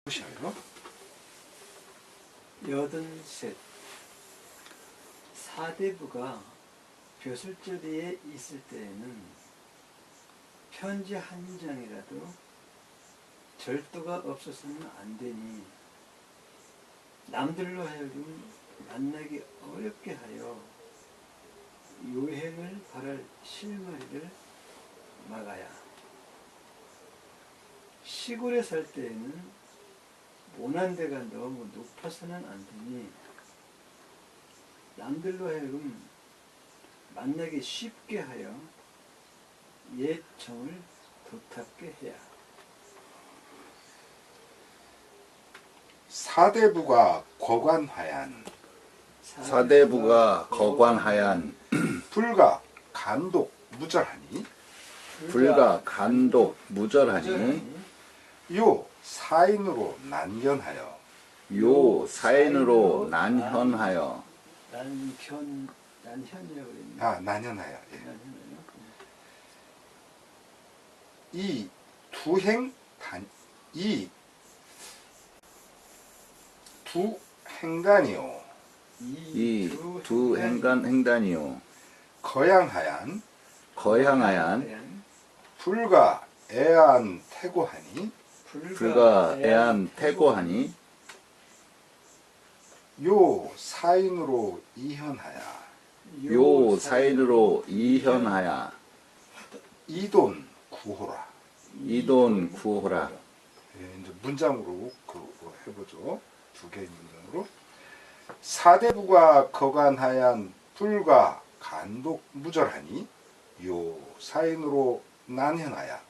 보시나요? 83 사대부가 벼슬자리에 있을 때에는 편지 한 장이라도 절도가 없어서는 안 되니 남들로 하여금 만나기 어렵게 하여 요행을 바랄 실마리를 막아야. 시골에 살 때에는 모난데가 너무 높아서는 안 되니 남들로 하여금 만나기 쉽게 하여 옛 정을 도탑게 해야. 사대부가 거관하얀 사대부가 거관하얀 불가 간독 무절하니 불가 간독 무절하니 요 사인으로 난견하여 요 사인으로 난현하여 난현이라고 그랬네. 난연하여 난현이요? 이 두 행간이요 이 두 행단이요 거양하얀 거향하얀 불가 애안 태고하니 불가 애안 태고하니 요 사인으로 이현하야 요 사인으로 이현하야 이돈 구호라. 이돈 구호라. 이제 문장으로 해보죠. 두 개의 문장으로. 사대부가 거간하얀 불가 간독 무절하니 요 사인으로 난현하야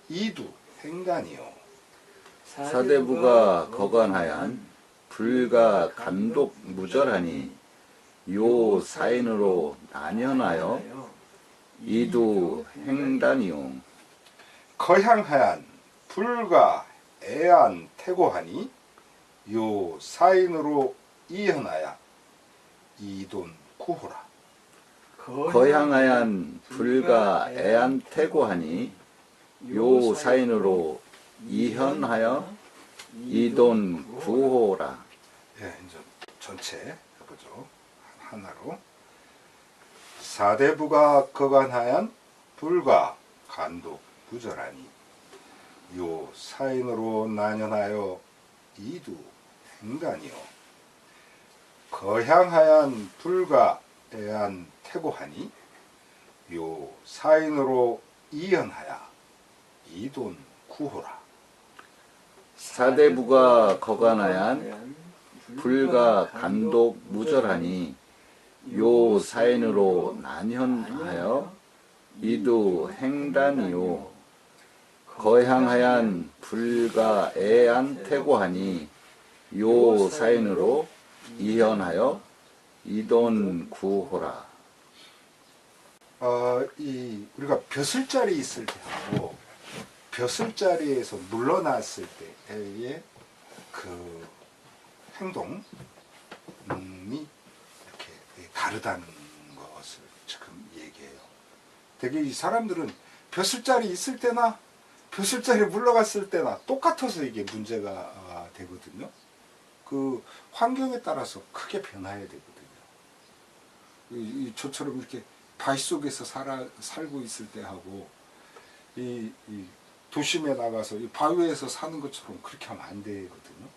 이두 행간이요. 사대부가 거관하얀 불가 간독 무절하니 요 사인으로 난현하여 이두 행단이요. 거향하얀 불가 애안 태고하니 요 사인으로 이현하야 이돈 구호라. 거향하얀 불가 애안 태고하니 요 사인으로 이현하여 이돈 구호라. 예, 이제 전체 해보죠. 하나로. 사대부가 거간하얀 불가 간독 무절하니 요 사인으로 난연하여 이두 행간이요. 거향하얀 불가 애안 태고하니 요 사인으로 이연하야 이돈 구호라. 사대부가 거간하얀 불가 간독 무절하니 요 사인으로 난현하여 이두 행단이요. 거향하얀 불가 애안 태고하니 요 사인으로 이현하여 이돈 구호라. 우리가 벼슬자리 있을 때 하고 벼슬자리에서 물러났을 때의 그 행동이 이렇게 다르다는 것을 지금 얘기해요. 되게 이 사람들은 벼슬자리 있을 때나 벼슬자리 물러갔을 때나 똑같아서 이게 문제가 되거든요. 그 환경에 따라서 크게 변화해야 되거든요. 저처럼 이렇게 바위 속에서 살고 있을 때 하고 이 도심에 나가서 이 바위에서 사는 것처럼 그렇게 하면 안 되거든요.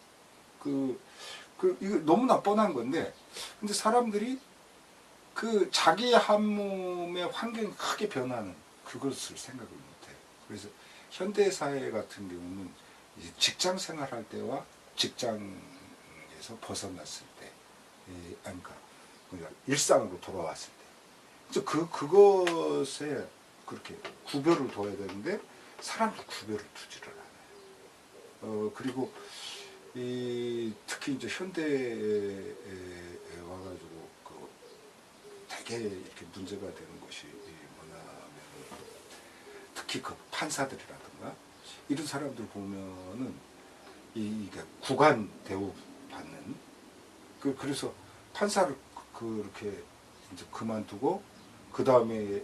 이거 너무나 뻔한 건데, 근데 사람들이 그 자기의 한 몸의 환경이 크게 변하는 그것을 생각을 못해요. 그래서 현대사회 같은 경우는 이제 직장 생활할 때와 직장에서 벗어났을 때, 그러니까 일상으로 돌아왔을 때, 그래서 그것에 그렇게 구별을 둬야 되는데 사람도 구별을 두지를 않아요. 그리고 특히 이제 현대에 와가지고 되게 이렇게 문제가 되는 것이 뭐냐면 특히 그 판사들이라든가 이런 사람들 보면은 이게 구간 대우 받는 그래서 판사를 그렇게 이제 그만두고 그 다음에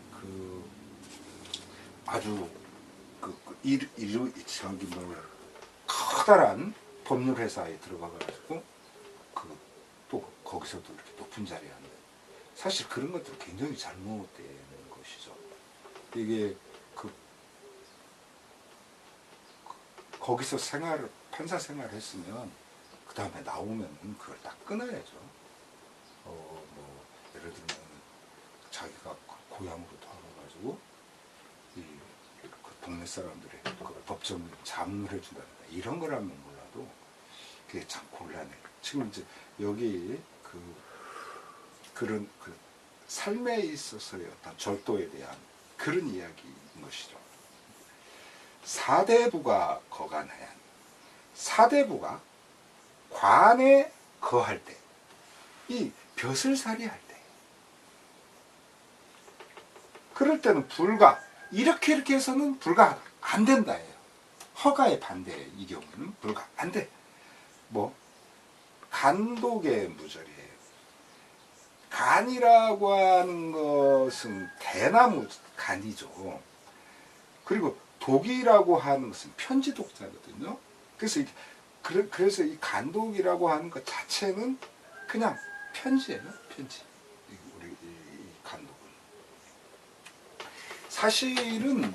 아주 저기 뭐 커다란 법률 회사에 들어가가지고 또 거기서도 이렇게 높은 자리에 앉는. 사실 그런 것들은 굉장히 잘못되는 것이죠. 이게 거기서 판사 생활을 했으면 그 다음에 나오면 그걸 딱 끊어야죠. 뭐 예를 들면 자기가 고향으로 돌아가가지고 그 동네 사람들의 그 법정을 자문을 해준다든가 이런 거라면 몰라도 그게 참 곤란해요. 지금 이제 여기 그런 삶에 있어서의 어떤 절도에 대한 그런 이야기인 것이죠. 사대부가 거간하얀. 사대부가 관에 거할 때, 이 벼슬살이 할 때, 그럴 때는 불가, 이렇게 해서는 불가 안 된다예요. 허가의 반대예요. 이 경우는 불가 안 돼. 뭐 간독의 무절이에요. 간이라고 하는 것은 대나무 간이죠. 그리고 독이라고 하는 것은 편지독자거든요. 그래서 이 간독이라고 하는 것 자체는 그냥 편지예요. 편지. 우리 이 간독은 사실은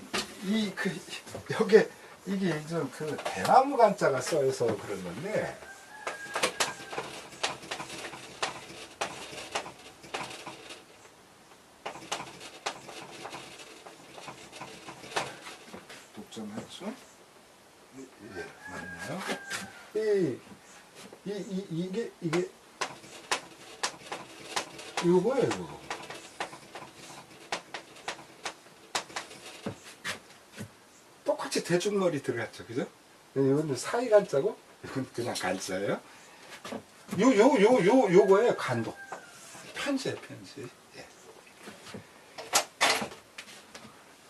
여기에 이게 좀 대나무 간자가 써서 그런 건데. 독점했죠? 예, 맞나요? 이게 요거예요, 이거. 똑같이 대중머리 들어갔죠, 그죠? 이거는 사이 간자고, 이건 그냥 간자예요. 요거예요, 간독. 편지예요, 편지. 예.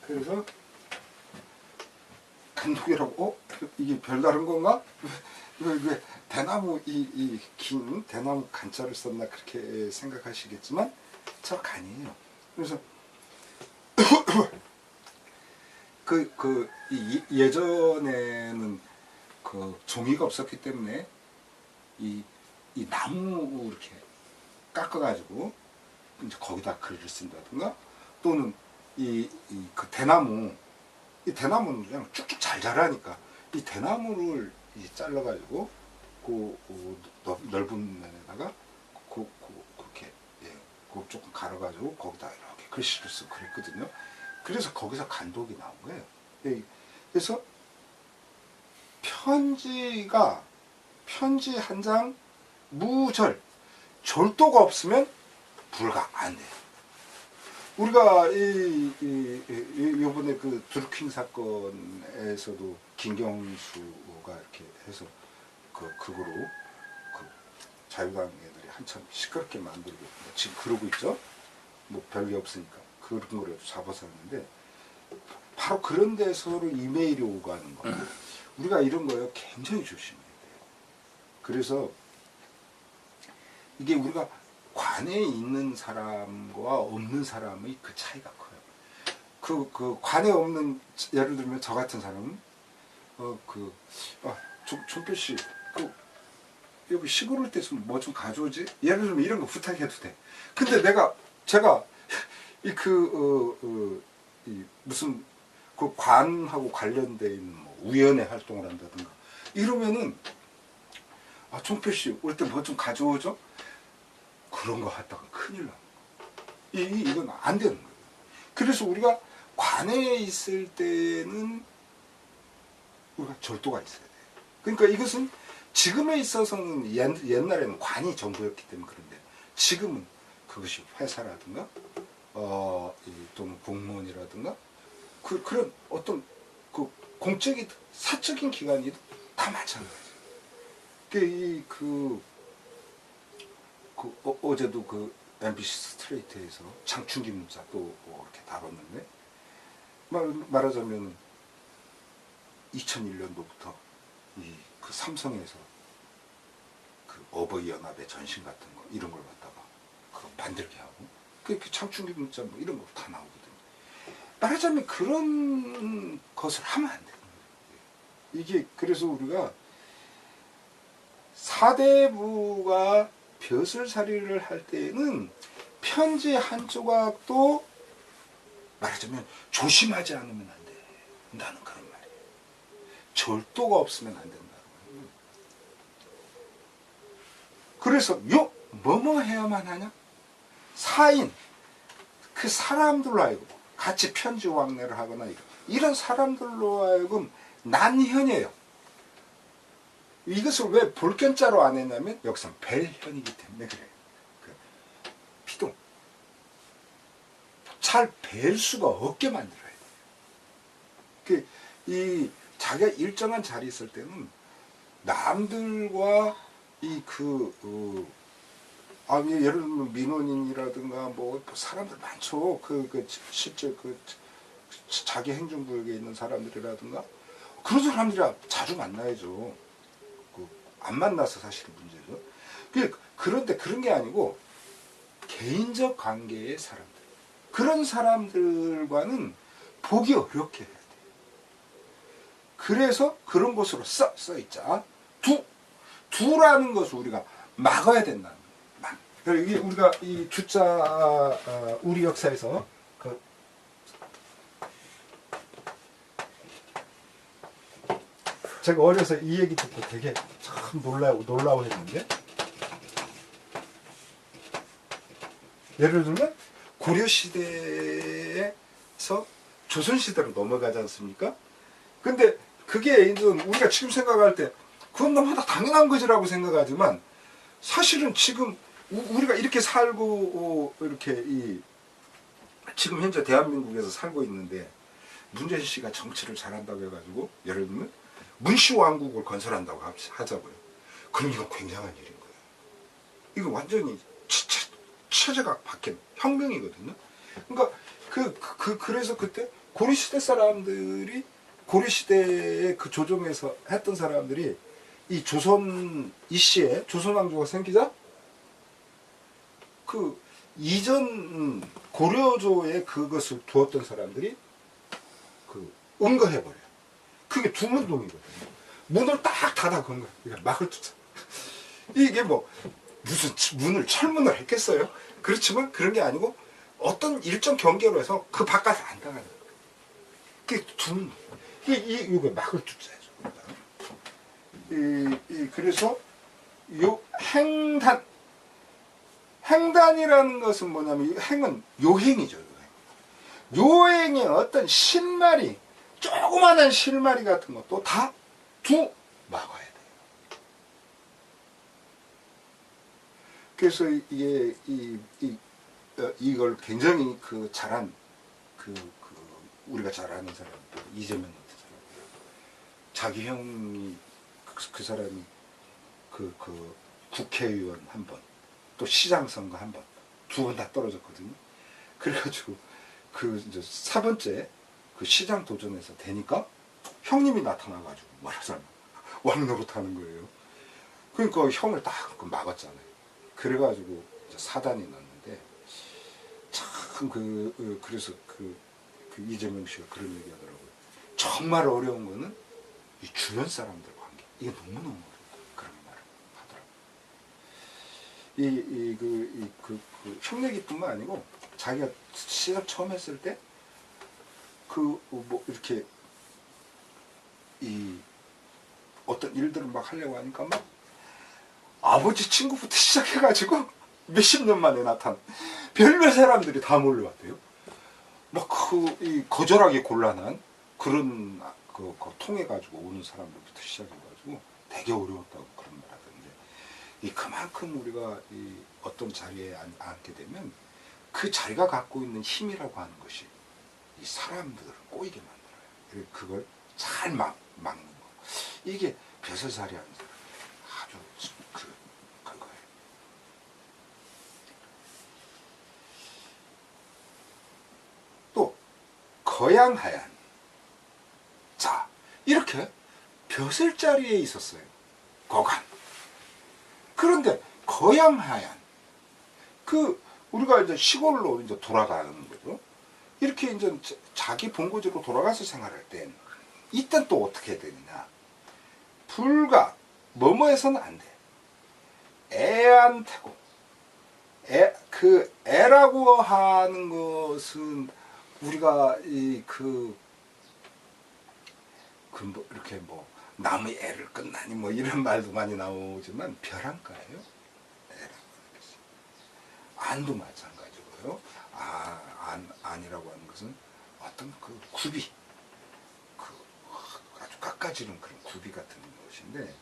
그래서 간독이라고, 이게 별다른 건가? 왜 대나무 긴 대나무 간자를 썼나 그렇게 생각하시겠지만 저 간이에요. 그래서 예전에는 종이가 없었기 때문에 이 나무 이렇게 깎아가지고 이제 거기다 글을 쓴다든가 또는 그 대나무는 그냥 쭉쭉 잘 자라니까 이 대나무를 잘라가지고 넓은 면에다가 그렇게 조금 갈아가지고 거기다 이렇게 글씨를 쓰고 그랬거든요. 그래서 거기서 간독이 나온 거예요. 그래서 편지 한 장 무절 절도가 없으면 불가 안 돼요. 우리가 요번에 그 드루킹 사건에서도 김경수가 이렇게 해서 그거로 자유당 애들이 한참 시끄럽게 만들고 지금 그러고 있죠. 뭐 별게 없으니까 그런 거라도 잡아서 하는데 바로 그런 데서로 이메일이 오가는 거. 우리가 이런 거요 굉장히 조심해야 돼요. 그래서 이게 우리가 관에 있는 사람과 없는 사람의 그 차이가 커요. 그 관에 없는, 예를 들면 저 같은 사람은 종필 씨 여기 시골 때서 뭐 좀 가져오지? 예를 들면 이런 거 부탁해도 돼. 근데 제가 무슨 그 관하고 관련돼 있는 뭐 우연의 활동을 한다든가 이러면은 종필 씨 올 때 뭐 좀 가져오죠? 그런 거 하다가 큰일 나. 이건 안 되는 거예요. 그래서 우리가 관에 있을 때는 우리가 절도가 있어야 돼요. 그러니까 이것은 지금에 있어서는 옛날에는 관이 전부였기 때문에 그런데 지금은 그것이 회사라든가 또는 공무원이라든가 그런 어떤 공적인 사적인 기관이 다 마찬가지예요. 어제도 그 MBC 스트레이트에서 장충기 문자 또 이렇게 다뤘는데 말하자면 2001년도부터 그 삼성에서 그 어버이 연합의 전신 같은 거 이런 걸 갖다가 그거 만들게 하고 그 장충기 문자 뭐 이런 거 다 나오거든요. 말하자면 그런 것을 하면 안 되는 거예요. 이게 그래서 우리가 사대부가 벼슬살이를 할 때는 편지 한 조각도 말하자면 조심하지 않으면 안 된다는 그런 말이에요. 절도가 없으면 안 된다는 거예요. 그래서 뭐뭐 해야만 하냐? 사인, 그 사람들로 하여금 같이 편지 왕래를 하거나 이런 사람들로 하여금 난현이에요. 이것을 왜 볼견자로 안 했냐면 여기서 벨현이기 때문에 그래요. 피동. 잘 뵐 수가 없게 만들어야 돼요. 이 자기가 일정한 자리에 있을 때는 남들과 예를 들면 민원인이라든가 뭐 사람들 많죠. 실제 자기 행정구역에 있는 사람들이라든가 그런 사람들이랑 자주 만나야죠. 안 만나서 사실 문제죠. 그런데 그런 게 아니고 개인적 관계의 사람들, 그런 사람들과는 보기 어렵게 해야 돼요. 그래서 그런 곳으로 써 있자. 두라는 것을 우리가 막아야 된다는 거예요. 이게 우리가 이 두자 우리 역사에서 제가 어려서 이 얘기 듣고 되게 참 놀라워했는데, 예를 들면 고려 시대에서 조선 시대로 넘어가지 않습니까? 근데 그게 이제 우리가 지금 생각할 때 그건 너무나 당연한 것이라고 생각하지만 사실은 지금 우리가 이렇게 살고 이렇게 지금 현재 대한민국에서 살고 있는데 문재인 씨가 정치를 잘한다고 해가지고 예를 들면 문시왕국을 건설한다고 하자고요. 그럼 이건 굉장한 일인 거예요. 이거 완전히 체제가 바뀐 혁명이거든요. 그러니까 그래서 그때 고려시대 사람들이 고려시대의 그 조정에서 했던 사람들이 이 조선 이시에 조선왕조가 생기자 그 이전 고려조에 그것을 두었던 사람들이 응거해버려요. 그게 두문동이거든요. 문을 딱 닫아 건 거예요. 막을 두자. 이게 뭐 무슨 철문을 했겠어요? 그렇지만 그런 게 아니고 어떤 일정 경계로 해서 그 바깥에 안 나가는 거예요. 그게 두문. 이거 막을 두자죠. 그래서 요 행단이라는 것은 뭐냐면 행은 요행이죠. 요행의 어떤 실마리, 조그마한 실마리 같은 것도 다 막아야 돼요. 그래서 이걸 굉장히 잘한 우리가 잘 아는 사람, 이재명 같은 사람, 자기 형이 그 사람이 국회의원 한 번, 또 시장 선거 한 번, 2번 다 떨어졌거든요. 그래가지고 이제 4번째 시장 도전에서 되니까 형님이 나타나가지고 말하자면 왕노릇하는 거예요. 그러니까 형을 딱 막았잖아요. 그래가지고 이제 사단이 났는데 참 그래서 이재명 씨가 그런 얘기하더라고요. 정말 어려운 거는 이 주변 사람들 관계. 이게 너무너무 어렵다. 그런 말을 하더라고요. 흉내기뿐만 아니고 자기가 시작 처음 했을 때 이렇게 어떤 일들을 막 하려고 하니까 막 아버지 친구부터 시작해가지고 몇십 년 만에 나타난 별별 사람들이 다 몰려왔대요. 막 거절하기 곤란한 그런 통해가지고 오는 사람들부터 시작해가지고 되게 어려웠다고 그런 말 하던데, 그만큼 우리가 어떤 자리에 앉게 되면 그 자리가 갖고 있는 힘이라고 하는 것이 이 사람들을 꼬이게 만들어요. 그걸 잘 막는 거. 이게 벼슬살이 하는 사람 아주 그거예요. 또 거양하얀. 자, 이렇게 벼슬 자리에 있었어요. 거간. 그런데 거양하얀. 우리가 이제 시골로 이제 돌아가는 거죠. 이렇게 이제 자기 본거지로 돌아가서 생활할 땐 이땐 또 어떻게 해야 되느냐. 불가 뭐뭐해서는 안 돼. 애안태고 그 애라고 하는 것은 우리가 뭐 이렇게 뭐 나무의 애를 끝나니 뭐 이런 말도 많이 나오지만 벼랑가예요. 애라고 하는 것이. 안도 마찬가지고요. 안이라고 하는 것은 어떤 그 굽이, 아주 깎아지는 그런 굽이 같은 것인데,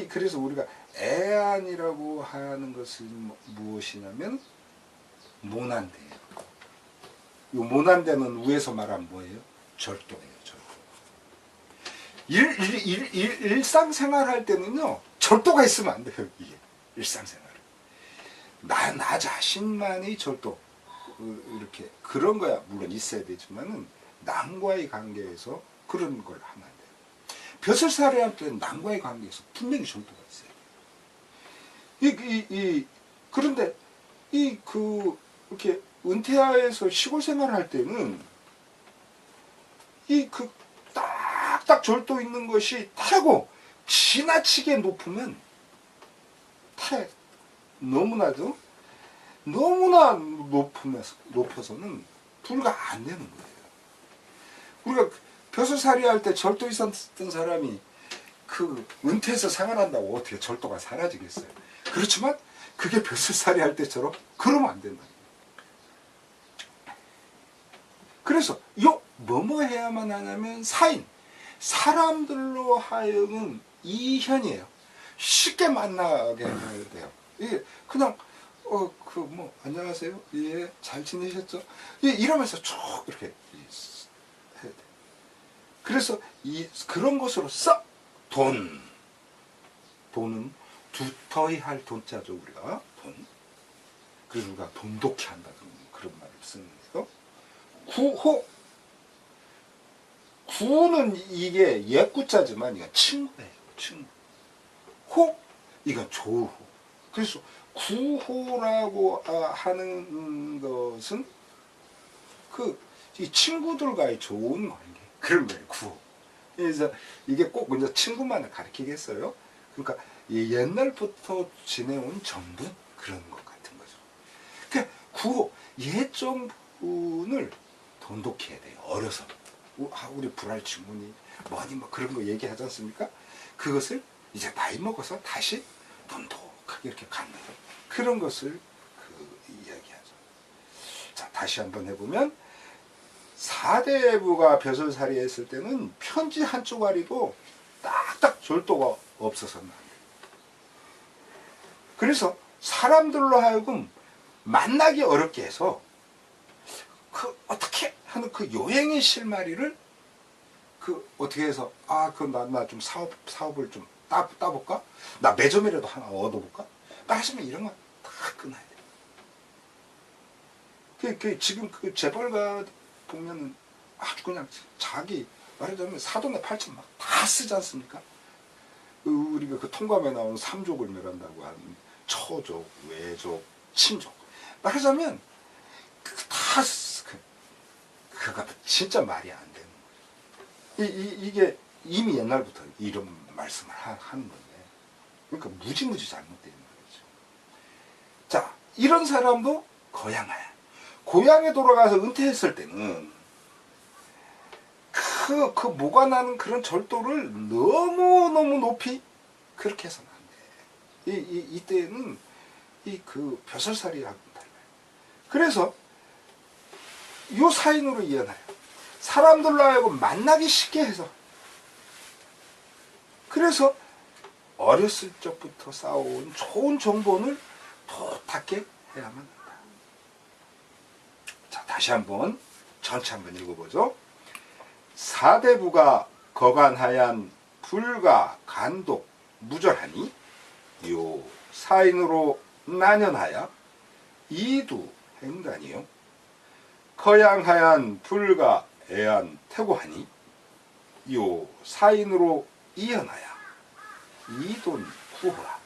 그래서 우리가 애안이라고 하는 것은 무엇이냐면 모난대예요. 이 모난대는 위에서 말하면 뭐예요? 절도예요. 절도. 일상생활 할 때는요, 절도가 있으면 안 돼요. 이게 일상생활. 나 자신만의 절도, 이렇게 그런 거야 물론 있어야 되지만은 남과의 관계에서 그런 걸 하면 안 돼요. 벼슬살이 할 때는 남과의 관계에서 분명히 절도가 있어요. 그런데 이렇게 은퇴하에서 시골 생활을 할 때는 딱딱 절도 있는 것이 타고 지나치게 높으면 너무나 높아서는 불가 안 되는 거예요. 우리가 벼슬살이 할 때 절도 있었던 사람이 은퇴해서 생활한다고 어떻게 절도가 사라지겠어요? 그렇지만 그게 벼슬살이 할 때처럼 그러면 안 된다. 그래서 뭐뭐 해야만 하냐면 사람들로 하여금 이현이에요. 쉽게 만나게 해야 돼요. 이게 그냥 안녕하세요. 예, 잘 지내셨죠? 예, 이러면서 쭉 이렇게 해야 돼. 그래서 그런 것으로 돈은 두터히 할 돈자죠, 우리가. 돈. 그래서 우리가 돈독히 한다는 그런 말을 쓰는 거예요. 구는 이게 옛구자지만 이건 친구예요. 친구. 이건 조호. 그래서 구호라고 하는 것은 이 친구들과의 좋은 관계, 그런 거예요. 구호. 그래서 이게 꼭 먼저 친구만을 가리키겠어요. 그러니까 옛날부터 지내온 정분, 그런 것 같은 거죠. 그러니까 구호, 옛 정분을 돈독히 해야 돼요. 어려서. 우리 불알 친구니 뭐니 뭐 그런 거 얘기하지 않습니까? 그것을 이제 나이 먹어서 다시 돈독하게 이렇게 갖는 그런 것을 이야기하죠. 자, 다시 한번 해보면, 사대부가 벼슬살이 했을 때는 편지 한 쪼가리도 딱딱 절도가 없어서는 안 돼요. 그래서 사람들로 하여금 만나기 어렵게 해서 어떻게 하는 요행의 실마리를 어떻게 해서 나 좀 사업을 좀 따볼까? 나 매점이라도 하나 얻어볼까? 하시면 이런 건 다 끊어야 돼. 지금 재벌가 보면은 아주 그냥 자기 말하자면 사돈의 팔천 막 다 쓰지 않습니까? 우리가 통감에 나오는 삼족을 멸한다고 하는 처족, 외족, 친족. 말하자면 그거 진짜 말이 안 되는 거죠. 이게 이미 옛날부터 이런 말씀을 하는 건데, 그러니까 무지무지 잘못되어 있는 거죠. 자, 이런 사람도 고향에 돌아가서 은퇴했을 때는 뭐가 나는 그런 절도를 너무 높이 그렇게 해서는 안 돼. 이때는 벼슬살이하고 달라요. 그래서 요 사인으로 이어나요. 사람들로 하여금 만나기 쉽게 해서, 그래서 어렸을 적부터 쌓아온 좋은 정본을 도탁게 해야만 한다. 자, 다시 한번 전체 한번 읽어보죠. 사대부가 거간하얀 불가 간독 무절하니 요 사인으로 난연하여 이두 행단이요 거양하얀 불가 애안 태고하니 요 사인으로 이연하여 이돈 구호라.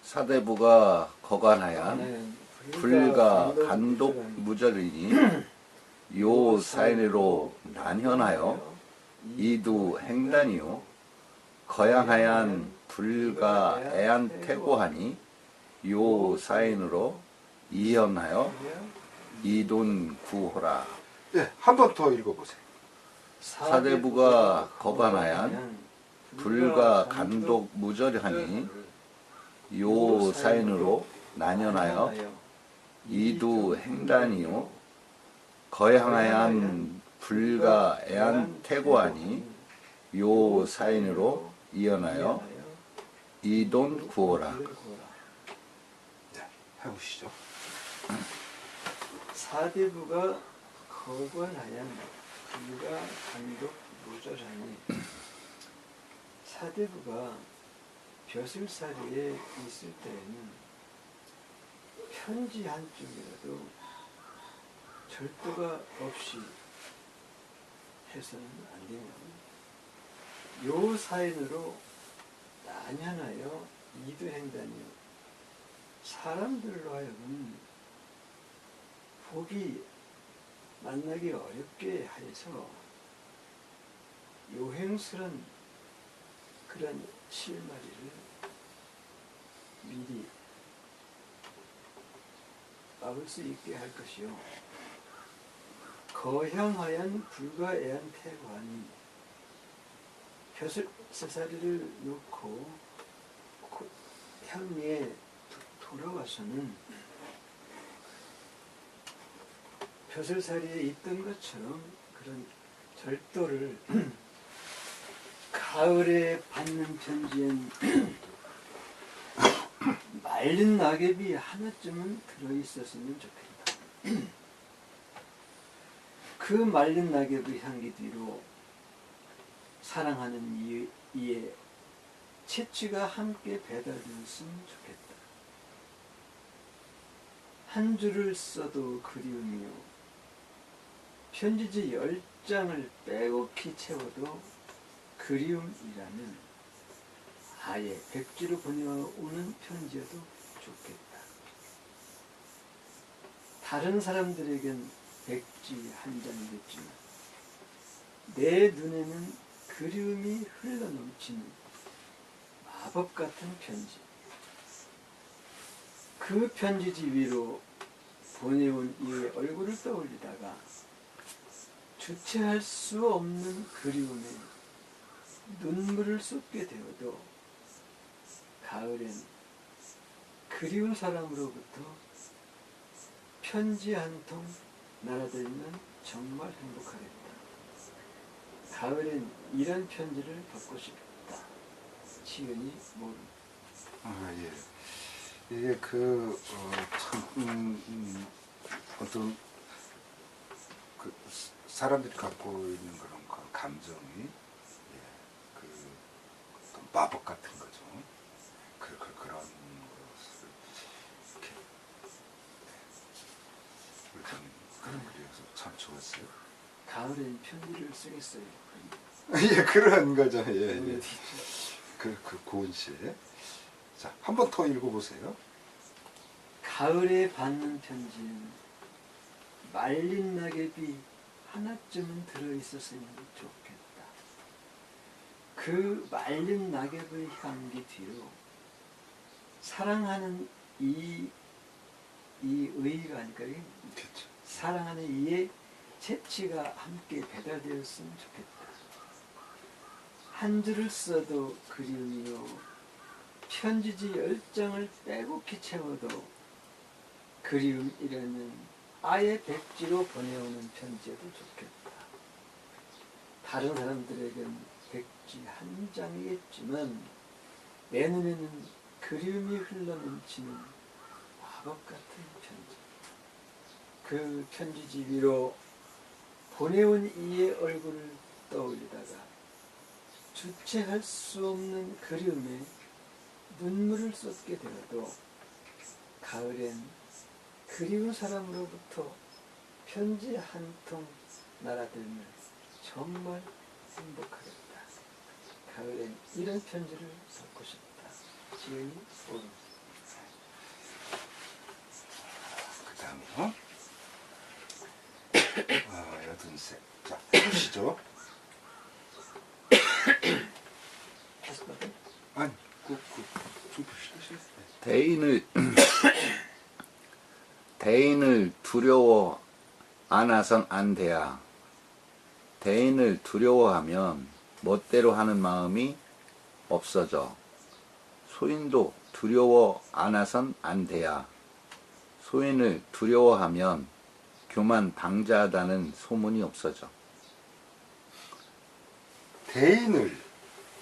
사대부가 거간하얀 불가 간독 무절이니 요 사인으로 난현하여 이두 행단이요 거양하얀 불가 애안태고하니 요 사인으로 이연하여 이돈 구호라. 예, 한 번 더 읽어보세요. 사대부가 거간하얀 불가 간독 무절하니 요 사인으로 난연하여 이두 행단이요 거향하얀 불가 애안태고하니 요 사인으로 이연하여 이돈 구호라. 네, 해보시죠. 사대부가 거관하얀 불가 간독 무절하니 사대부가 벼슬살이에 있을 때에는 편지 한 쪽이라도 절도가 없이 해서는 안 되면 요 사인으로 난연하여 이두행단이요 사람들로 하여금 복이 만나기 어렵게 하여서 요행스런 그런 실마리를 미리 막을 수 있게 할 것이요 거향하얀 불가애안태관이 벼슬사리를 놓고 향리에 돌아와서는 벼슬사리에 있던 것처럼 그런 절도를 가을에 받는 편지엔 말린 낙엽이 하나쯤은 들어있었으면 좋겠다. 그 말린 낙엽의 향기 뒤로 사랑하는 이의 채취가 함께 배달되었으면 좋겠다. 한 줄을 써도 그리움이요 편지지 10장을 빼곡히 채워도 그리움이라면 아예 백지로 보내오는 편지여도 좋겠다. 다른 사람들에겐 백지 한 장이겠지만 내 눈에는 그리움이 흘러넘치는 마법 같은 편지. 그 편지지 위로 보내온 이의 얼굴을 떠올리다가 주체할 수 없는 그리움에 눈물을 쏟게 되어도 가을엔 그리운 사람으로부터 편지 한 통 날아들면 정말 행복하겠다. 가을엔 이런 편지를 받고 싶다. 지은이 모름. 아, 예. 이게 어떤 사람들이 갖고 있는 그런 감정이 그 어떤 마법 같은 거죠. 그런 것을 이렇게 그려서 참 좋았어요. 가을엔 편지를 쓰겠어요. 예, 그런 거죠. 예, 예. 그 고은 씨. 자, 한 번 더 읽어보세요. 가을에 받는 편지는 말린 낙엽이 하나쯤은 들어있었으면 좋겠다. 그 말린 낙엽의 향기 뒤로 사랑하는 이 의가 아닐까? 그렇죠. 사랑하는 이의 채취가 함께 배달되었으면 좋겠다. 한 줄을 써도 그리움이요 편지지 10장을 빼곡히 채워도 그리움이라면 아예 백지로 보내오는 편지여도 좋겠다. 다른 사람들에겐 백지 한 장이겠지만 내 눈에는 그리움이 흘러넘치는 마법 같은 편지. 그 편지지 위로 보내온 이의 얼굴을 떠올리다가 주체할 수 없는 그리움에 눈물을 쏟게 되어도 가을엔 그리운 사람으로부터 편지 한 통 날아들면 정말 행복하겠다. 가을엔 이런 편지를 받고 싶다. 지은이 오름. 그 다음에요. 83. 자, 해보시죠. 다섯 번째. 아니, 좀 봅시다. 대인을 두려워 안아선 안 돼야. 대인을 두려워하면 멋대로 하는 마음이 없어져. 소인도 두려워 안아선 안 돼야. 소인을 두려워하면 교만 방자하다는 소문이 없어져. 대인을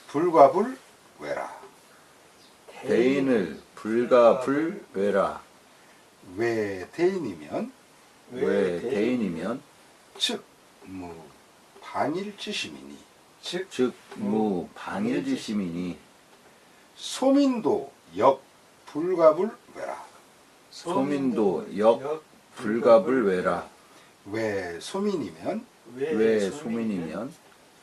불가불외라. 대인을 불가불외라. 왜 대인이면 왜 대인이면 즉 반일지심이니 즉 무반일지심이니 소민도 역 불가불외라. 소민도 역 불가불외라. 왜 소민이면 왜 소민이면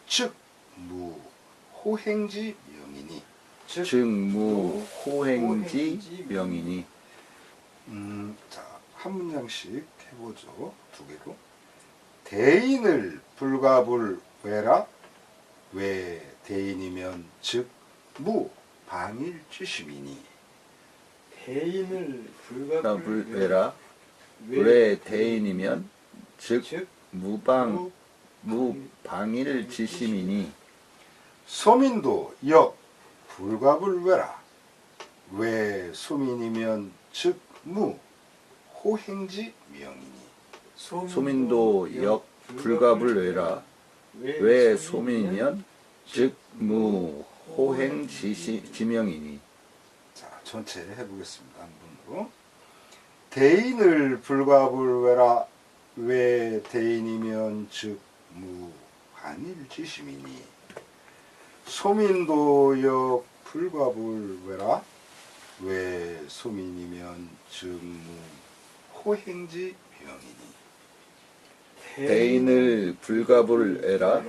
즉 무호행지 명이니. 즉 무호행지 명이니. 자, 한 문장씩 해보죠. 두 개로. 대인을 불가불외라. 왜 대인이면 즉 무방일지심이니. 대인을 불가불외라. 왜 대인이면 즉 무방일지심이니. 소민도 역 불가불외라. 왜 소민이면 즉 무호행지 명이니. 소민도 역 불가불외라. 왜 소민이면 즉 무호행지명이니. 자, 전체 해보겠습니다. 한 분으로. 대인을 불가불외라. 왜 대인이면 즉 무한일지심이니. 소민도 역 불가불외라. 왜 소민이면 즉 무호행지 명이니. 대인을 불가불외라.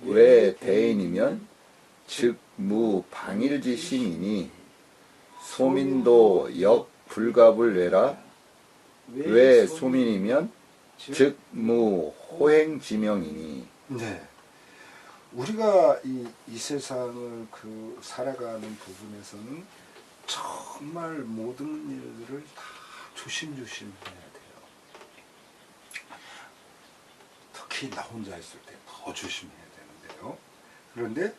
왜 대인이면 즉 무방일지심이니. 소민도 역 불가불외라. 왜 소민이면 즉 무호행지명이니. 네. 우리가 이 세상을 살아가는 부분에서는 정말 모든 일들을 다 조심조심 해야 돼요. 특히 나 혼자 있을 때 더 조심해야 되는데요. 그런데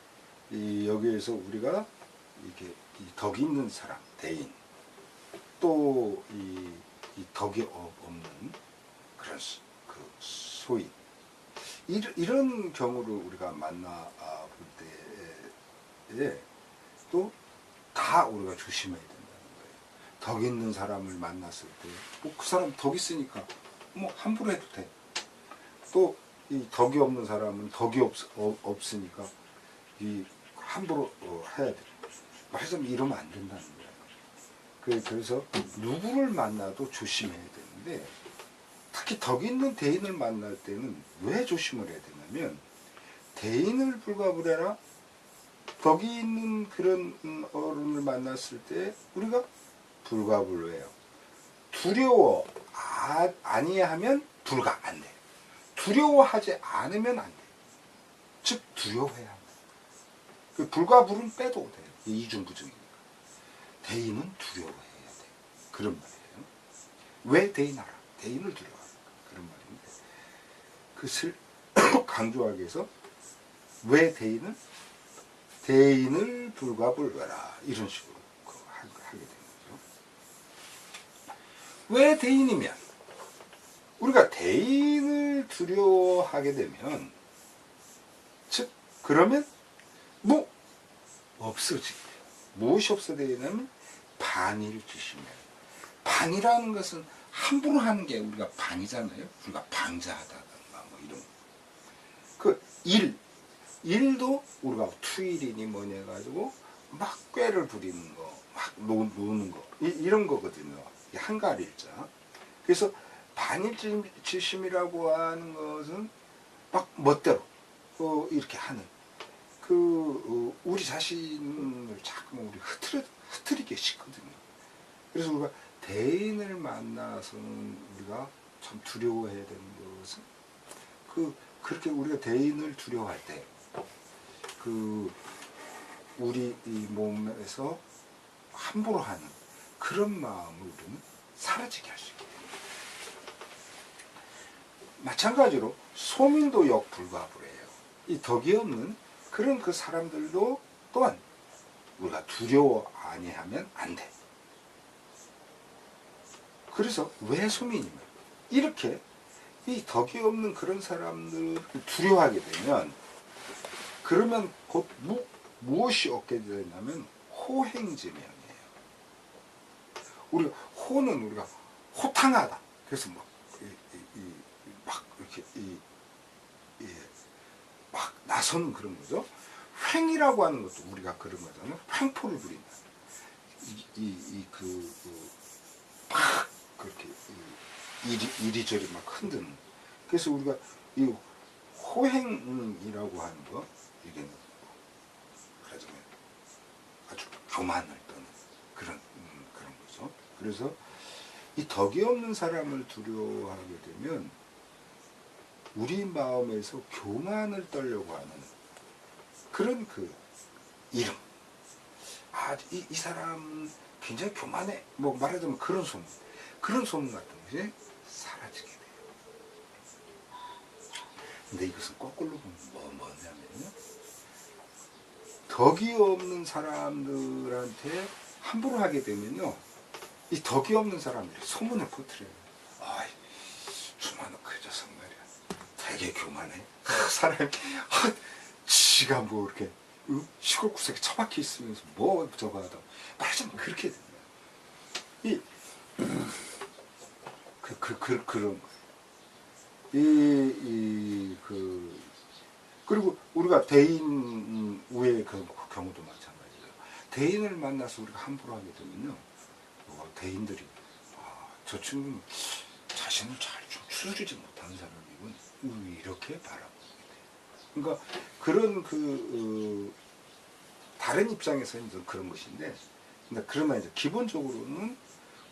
여기에서 우리가 이게 덕이 있는 사람, 대인, 또 이 덕이 없는 그런 소인, 이런 경우를 우리가 만나 볼 때에 또 다 우리가 조심해야 된다는 거예요. 덕 있는 사람을 만났을 때, 그 사람 덕 있으니까 함부로 해도 돼. 또 이 덕이 없는 사람은 덕이 없으니까 함부로 해야 돼. 말하자면 이러면 안 된다는 거예요. 그래서 누구를 만나도 조심해야 되는데, 특히 덕 있는 대인을 만날 때는 왜 조심을 해야 되냐면, 대인을 불가불외라. 덕이 있는 그런 어른을 만났을 때 우리가 불가불외요. 두려워 아니하면 불가 안 돼. 두려워하지 않으면 안 돼. 즉 두려워해야 한다. 불가불은 빼도 돼요. 이중부정이니까. 대인은 두려워해야 돼. 그런 말이에요. 왜 대인하라? 대인을 두려워하라. 그런 말인데, 그것을 강조하기 위해서 왜 대인을 불가불외라, 이런 식으로 하게 되는 거죠. 왜 대인이면, 우리가 대인을 두려워하게 되면, 즉 그러면 없어지게 돼요. 무엇이 없어지냐면 반일지심이에요. 반이라는 것은 함부로 하는 게 우리가 반이잖아요. 우리가 방자하다든가 이런 거. 일도 우리가 투일이니 뭐니 해가지고 막 꾀를 부리는 거, 막 노는 거, 이런 거거든요. 한가일자. 그래서 반일지심이라고 하는 것은 막 멋대로 이렇게 하는 우리 자신을 자꾸만 우리 흐트리게 시거든요. 그래서 우리가 대인을 만나서는 우리가 참 두려워해야 되는 것은 그렇게 우리가 대인을 두려워할 때 우리 이 몸에서 함부로 하는 그런 마음을 우리는 사라지게 할 수 있게 됩니다. 마찬가지로 소민도 역불가불해요. 이 덕이 없는 그런 그 사람들도 또한 우리가 두려워 아니하면 안 돼. 그래서 왜 소민이면 이렇게 이 덕이 없는 그런 사람들을 두려워하게 되면 그러면 곧 무엇이 얻게 되냐면 호행지명이에요. 우리 호는 우리가 호탕하다. 그래서 막 이렇게 막 나서는 그런 거죠. 횡이라고 하는 것도 우리가 그런 거잖아요. 횡포를 부린다. 막 그렇게 이리저리 막 흔드는. 그래서 우리가 이 호행이라고 하는 거 이게 말하자면 아주 교만을 떠는 그런 거죠. 그래서 이 덕이 없는 사람을 두려워하게 되면 우리 마음에서 교만을 떨려고 하는 그런 그 이름. 이 사람은 굉장히 교만해. 뭐 말하자면 그런 소문 같은 것이 사라지게 돼요. 근데 이것은 거꾸로 보면 뭐냐면요. 덕이 없는 사람들한테 함부로 하게 되면요. 이 덕이 없는 사람들이 소문을 퍼뜨려요. 주만은 그 녀석 말이야. 되게 교만해. 사람이, 지가 뭐 이렇게 시골 구석에 처박혀 있으면서 뭐 저거 하다. 말하자면 그렇게 됩니다. 그런 그리고 우리가 대인 우의 그 경우도 마찬가지예요. 대인을 만나서 우리가 함부로 하게 되면요, 대인들이 저 친구는 자신을 잘 좀 추스르지 못하는 사람이군 이렇게 바라보게 돼요. 그러니까 그런 다른 입장에서는 좀 그런 것인데, 근데 그러나 이제 기본적으로는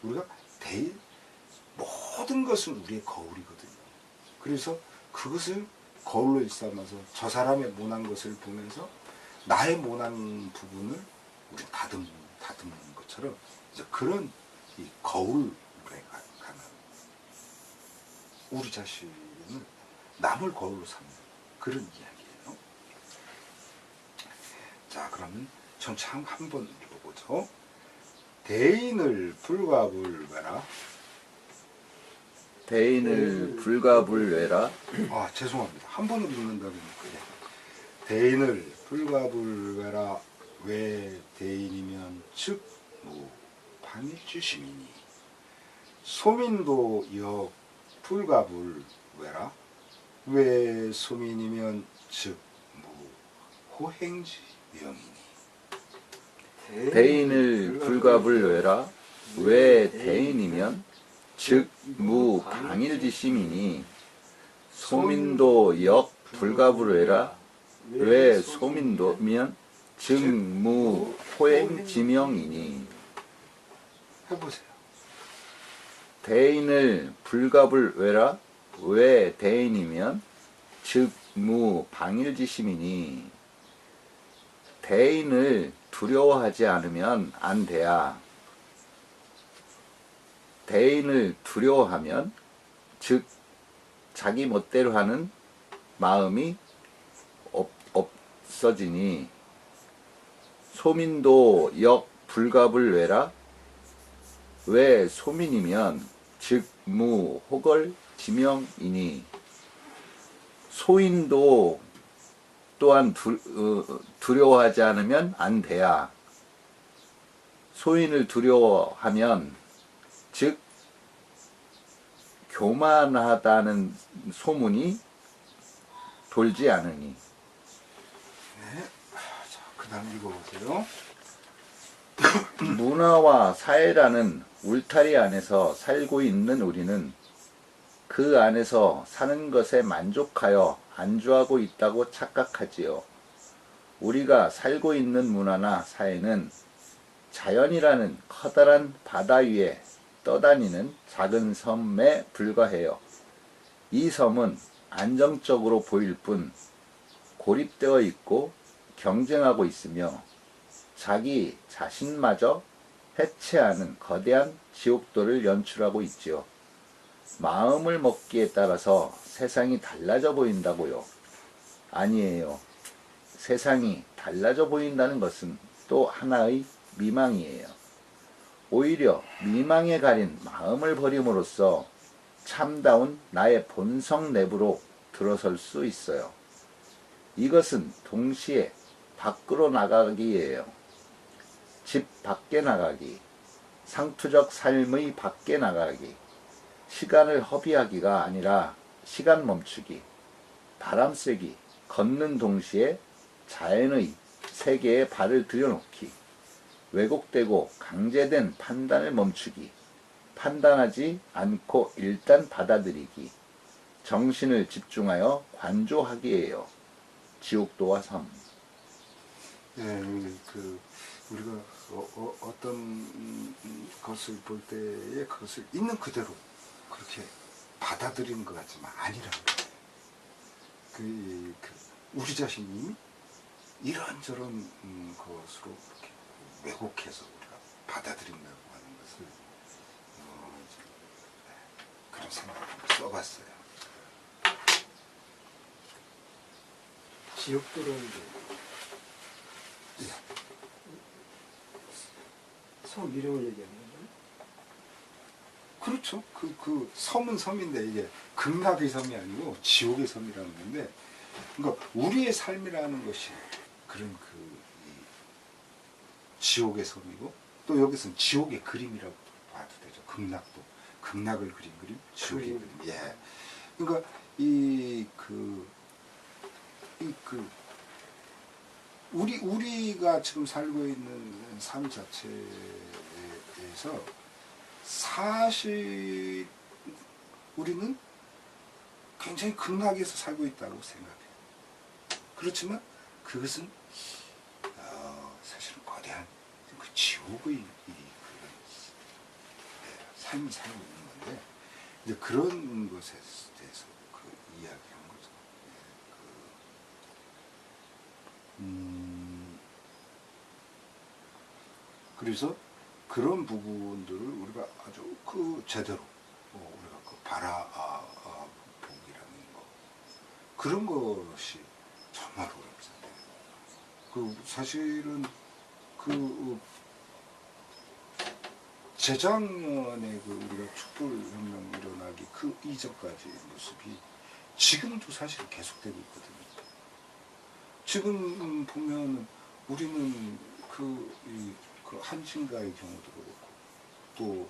우리가 모든 것은 우리의 거울이거든요. 그래서 그것을 거울로 일삼아서 저 사람의 모난 것을 보면서 나의 모난 부분을 우리 다듬는 것처럼 이제 그런 이 거울에 가는 우리 자신을 남을 거울로 삼는 그런 이야기예요. 자, 그러면 전체 한번 읽어보죠. 대인을 불가불외라. 대인을 불가불외라. 죄송합니다. 한 번으로 읽는다면 그래. 대인을 불가불외라. 왜 대인이면 즉 방일주심이니. 소민도 역 불가불외라. 왜 소민이면 즉 호행지명이니. 대인을 불가불외라. 왜 대인이면 즉 무방일지심이니. 소민도 역 불가불외라. 왜 소민도면 즉 무호행지명이니. 해보세요. 대인을 불가불외라. 왜 대인이면 즉 무방일지심이니. 대인을 두려워하지 않으면 안 돼야. 대인을 두려워하면 즉 자기 멋대로 하는 마음이 없어지니. 소민도 역 불가불외라. 왜 소민이면 즉 무호걸지명이니. 소인도 또한 두려워하지 않으면 안 돼야. 소인을 두려워하면 즉 교만하다는 소문이 돌지 않으니. 네. 자, 그 다음 읽어보세요. 문화와 사회라는 울타리 안에서 살고 있는 우리는 그 안에서 사는 것에 만족하여 안주하고 있다고 착각하지요. 우리가 살고 있는 문화나 사회는 자연이라는 커다란 바다 위에 떠다니는 작은 섬에 불과해요. 이 섬은 안정적으로 보일 뿐 고립되어 있고 경쟁하고 있으며 자기 자신마저 해체하는 거대한 지옥도를 연출하고 있지요. 마음을 먹기에 따라서 세상이 달라져 보인다고요? 아니에요. 세상이 달라져 보인다는 것은 또 하나의 미망이에요. 오히려 미망에 가린 마음을 버림으로써 참다운 나의 본성 내부로 들어설 수 있어요. 이것은 동시에 밖으로 나가기예요. 집 밖에 나가기, 상투적 삶의 밖에 나가기, 시간을 허비하기가 아니라 시간 멈추기, 바람 쐬기, 걷는 동시에 자연의 세계에 발을 들여놓기, 왜곡되고 강제된 판단을 멈추기, 판단하지 않고 일단 받아들이기, 정신을 집중하여 관조하기예요. 지옥도와 섬. 예, 우리가 어떤 것을 볼 때에 그것을 있는 그대로 그렇게 받아들이는 것 같지만 아니라는 거예요. 우리 자신이 이런저런 것으로 이렇게 왜곡해서 우리가 받아들인다고 하는 것을 그런 생각을 써봤어요. 지옥도라는 게 섬 이름을 얘기하는 거예요? 그렇죠. 섬은 섬인데 이게 극락의 섬이 아니고 지옥의 섬이라는 건데, 그러니까 우리의 삶이라는 것이 그런 이 지옥의 섬이고, 또 여기서는 지옥의 그림이라고 봐도 되죠. 극락을 그린 그림, 지옥의 그림. 예. 그러니까 우리가 지금 살고 있는 삶 자체에서 사실 우리는 굉장히 극락에서 살고 있다고 생각해요. 그렇지만 그것은 사실은 거대한 그 지옥의 삶을 살고 있는 건데, 이제 그런 것에 대해서 이야기한 거죠. 그래서 그런 부분들을 우리가 아주 제대로 우리가 바라보기라는 거, 그런 것이 정말 어렵잖아요. 사실은 재작년에 우리가 촛불혁명 일어나기 그 이전까지 모습이 지금도 사실 계속되고 있거든요. 지금 보면 우리는 그 한신가의 경우도 그렇고, 또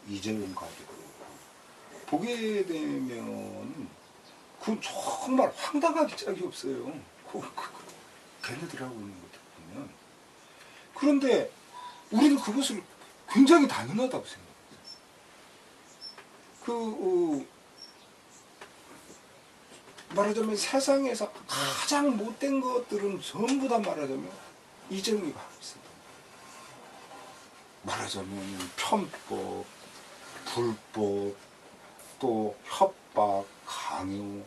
이재용 가게도 그렇고, 보게 되면 그건 정말 황당하기 짝이 없어요. 걔네들이 하고 있는 것들 보면. 그런데 우리는 그것을 굉장히 당연하다고 생각해요. 말하자면 세상에서 가장 못된 것들은 전부 다 말하자면 이재용이가 하고 있어요. 말하자면 편법, 불법, 또 협박, 강요,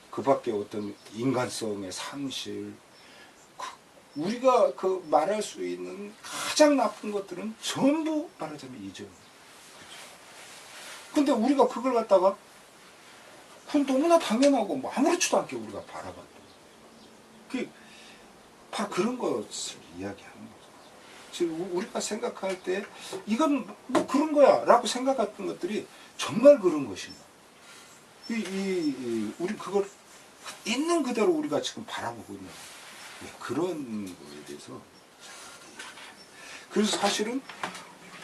그 밖에 어떤 인간성의 상실, 우리가 말할 수 있는 가장 나쁜 것들은 전부 말하자면 이재용. 근데 우리가 그걸 갖다가 그건 너무나 당연하고 뭐 아무렇지도 않게 우리가 바라봤던, 바로 그런 것을 이야기하는 거죠. 지금 우리가 생각할 때 이건 뭐 그런 거야 라고 생각했던 것들이 정말 그런 것입니다. 우리 그걸 있는 그대로 우리가 지금 바라보고 있는 그런 거에 대해서. 그래서 사실은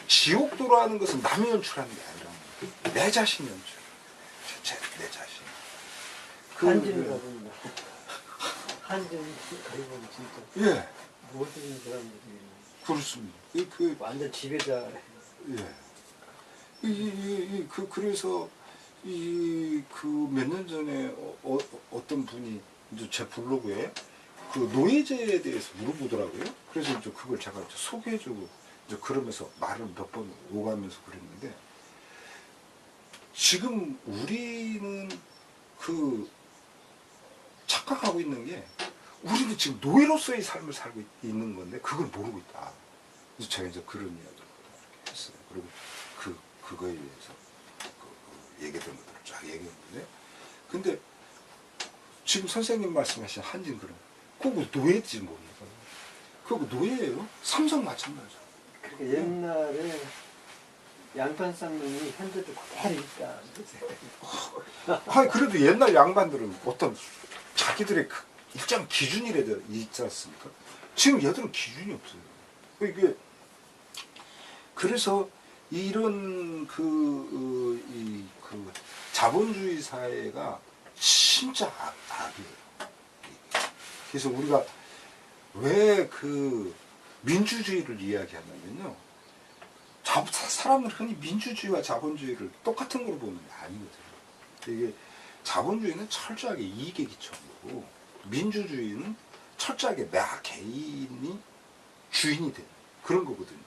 지옥도라는 것은 남이 연출하는 게 아니라 내 자신 연출. 내 자신. 한진을 가보면 한진 가보면 진짜 예, 모든 사람들이 그렇습니다. 완전 지배자. 예. 그래서 몇 년 전에 어떤 분이 이제 제 블로그에 노예제에 대해서 물어보더라고요. 그래서 이제 그걸 제가 이제 소개해주고 이제 그러면서 말을 몇 번 오가면서 그랬는데, 지금 우리는 착각하고 있는 게, 우리는 지금 노예로서의 삶을 살고 있는 건데 그걸 모르고 있다. 그래서 제가 이제 그런 이야기를 했어요. 그리고 그거에 대해서 얘기했던 것들을 쫙 얘기했는데, 근데 지금 선생님 말씀하신 한진 그런 그거 노예지 뭡니까? 그거 노예예요. 삼성 마찬가지죠. 그러니까 옛날에 양반 쌍놈이 현재도 그대로 있다. 아니 그래도 옛날 양반들은 어떤 자기들의 그 일정 기준이라도 있지 않습니까? 지금 얘들은 기준이 없어요. 이게 그래서 이런 그 자본주의 사회가 진짜 악이에요. 그래서 우리가 왜 그 민주주의를 이야기하냐면요. 사람은 흔히 민주주의와 자본주의를 똑같은 걸로 보는 게 아니거든요. 이게 자본주의는 철저하게 이익에 기초한 거고, 민주주의는 철저하게 나 개인이 주인이 되는 그런 거거든요.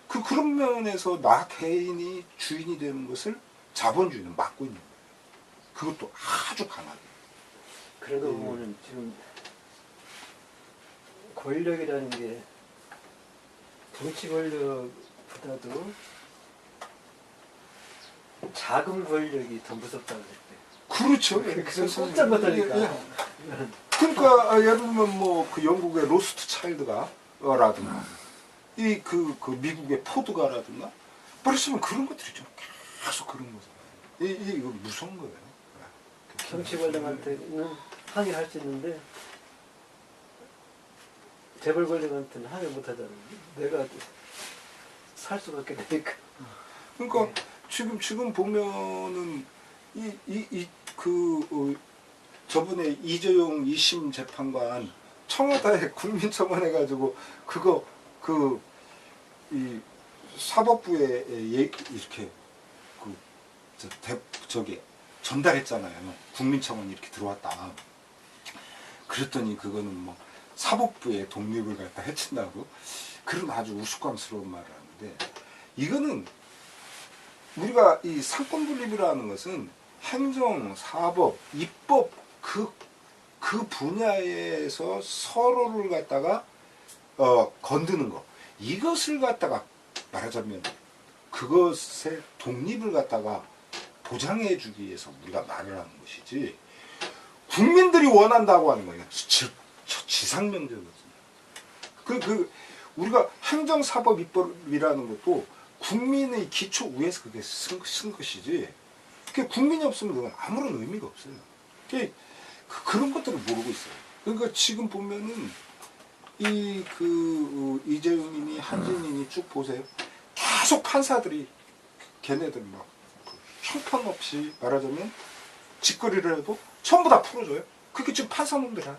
그런 면에서 나 개인이 주인이 되는 것을 자본주의는 막고 있는 거예요. 그것도 아주 강하게. 그러다 보면은 지금 권력이라는 게 정치 권력보다도 자금 권력이 더 무섭다고 그랬대. 그렇죠. 그래서 꼼짝 못하니까. 그러니까 예를 들면 뭐 그 영국의 로스트 차일드가 라든가 이 그 미국의 포드가라든가 말하자면 그런 것들이 좀 계속 그런 거잖아요. 이거 무서운 거예요. 정치 권력한테는 항의를 할 수 있는데 재벌 권력한테는 항의 못 하잖아요. 내가 살 수밖에 되니까. 그러니까 지금 보면은 저번에 이재용 2심 재판관 청와대 국민청원 해가지고 그거 이 사법부에 이렇게 저기 전달했잖아요. 국민청원이 이렇게 들어왔다. 그랬더니 그거는 뭐 사법부의 독립을 갖다 해친다고 그런 아주 우스꽝스러운 말을 하는데, 이거는 우리가 이 상권 분립이라는 것은 행정, 사법, 입법 그 분야에서 서로를 갖다가 건드는 거, 이것을 갖다가 말하자면 그것의 독립을 갖다가 보장해 주기 위해서 우리가 말을 하는 것이지, 국민들이 원한다고 하는 거예요. 지상명제거든요. 우리가 행정사법 입법이라는 것도 국민의 기초 위에서 그게 쓴 것이지, 그게 국민이 없으면 그건 아무런 의미가 없어요. 그런 것들을 모르고 있어요. 그러니까 지금 보면은 이재용이니 한진이니 쭉 보세요. 계속 판사들이 걔네들 막 형편없이 말하자면 짓거리를 해도 전부 다 풀어줘요. 그게 지금 판사놈들 하는